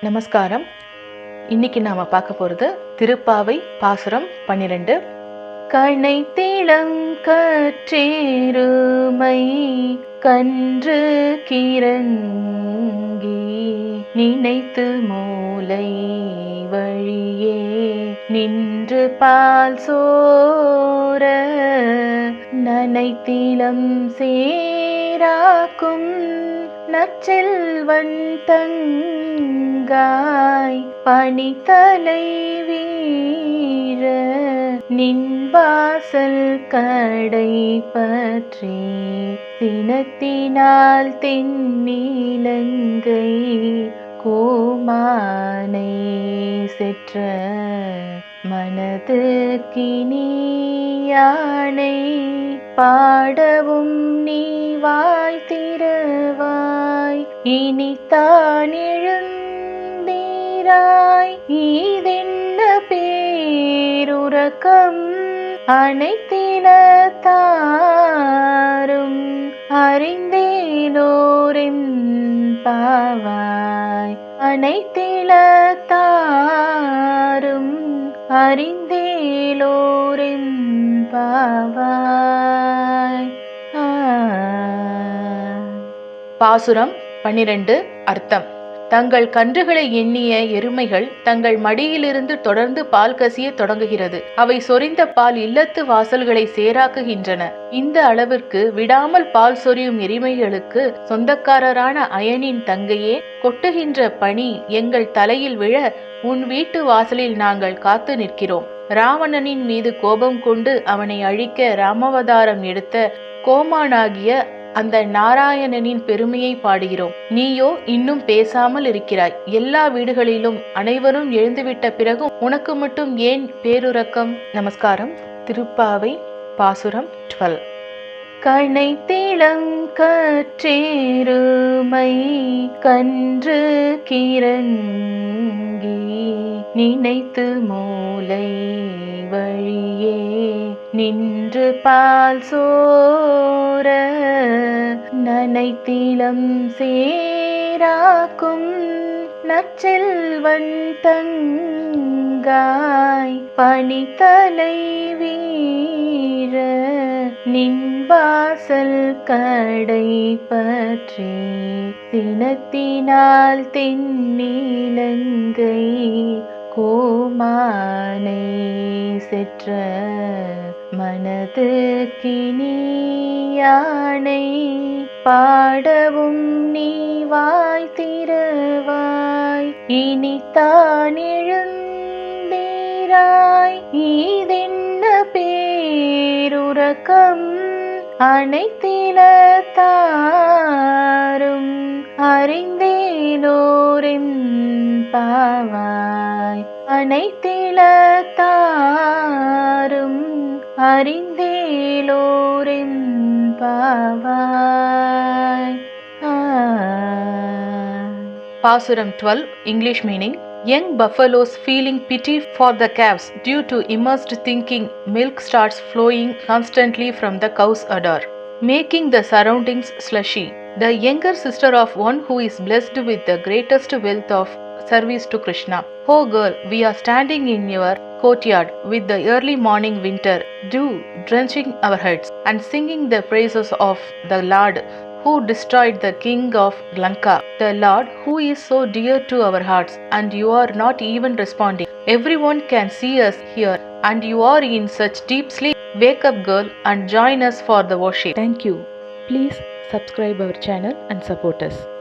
நமஸ்காரம். இன்னைக்கு நாம பார்க்க போறது திருப்பாவை பாசுரம் 12. கணைத்திளம் கற்றேருமை கன்று கிறங்கி நினைத்து மூலை வழியே நின்று பால் சோர நனைத்திலம் சேராக்கும் நற்செல்வன் தங்காய் பனித்தலை வீழ நின்வாசல் கடை பற்றி சினத்தினால் தென்னிலங்கை கோமானை செற்ற மனது கினியானை பாடவும் நீ வாய் திறவாய் இனித்தான் எழுந்தீராய் ஈதென்ன பேருறக்கம் அனைத்தினத்தாரும் அறிந்தேலோரெம் பாவாய் அனைத்தினத்தாரும் அறிந்தேலோரெம் பாவாய். பாசுரம் 12. அர்த்தம். தங்கள் கன்றுகளை எண்ணிய எருமைகள் தங்கள் மடியிலிருந்து தொடர்ந்து பால் கசிய தொடங்குகிறது. அவை சொரிந்த பால் இல்லத்து வாசல்களை சேராக்குகின்றன. இந்த அளவிற்கு விடாமல் பால் சொரியும் எருமைகளுக்கு சொந்தக்காரரான அயனின் தங்கையே, கொட்டுகின்ற பனி எங்கள் தலையில் விழ உன் வீட்டு வாசலில் நாங்கள் காத்து நிற்கிறோம். ராவணனின் மீது கோபம் கொண்டு அவனை அழிக்க ராமாவதாரம் எடுத்த கோமானாகிய அந்த நாராயணனின் பெருமையை பாடுகிறோம். நீயோ இன்னும் பேசாமல் இருக்கிறாய். எல்லா வீடுகளிலும் அனைவரும் எழுந்துவிட்ட பிறகும் உனக்கு மட்டும் ஏன் பேருறக்கம்? நமஸ்காரம். திருப்பாவை பாசுரம் 12. கணைத்திளம் கற்றேருமை கன்று கிறங்கி நினைத்து மூலை வழியே நின்று பால் சோர நனைத்திலம் சேராக்கும் நற்செல்வன் தங்காய் பனித்தலை வீழ நின்வாசல் கடை பற்றி சினத்தினால் தென்னிலங்கை கோமானை செற்ற மனது கினியானை பாடவும் நீ வாய் திறவாய் இனித்தான் எழுந்தீராய் ஈதென்ன பேருறக்கம் அனைத்தினத்தாரும் அறிந்தேலோரெம் பாவாய் அனைத்தினத்தாரும் அறிந்தேலோரெம் பாவாய். பாசுரம் 12. English meaning. Young buffaloes feeling pity for the calves due to immersed thinking, milk starts flowing constantly from the cow's udder, making the surroundings slushy. The younger sister of one who is blessed with the greatest wealth of service to Krishna. Oh girl, we are standing in your courtyard with the early morning winter dew drenching our heads and singing the praises of the Lord who destroyed the king of Lanka, the Lord who is so dear to our hearts, and you are not even responding. Everyone can see us here and you are in such deep sleep. Wake up girl and join us for the worship. Thank you. Please subscribe our channel and support us.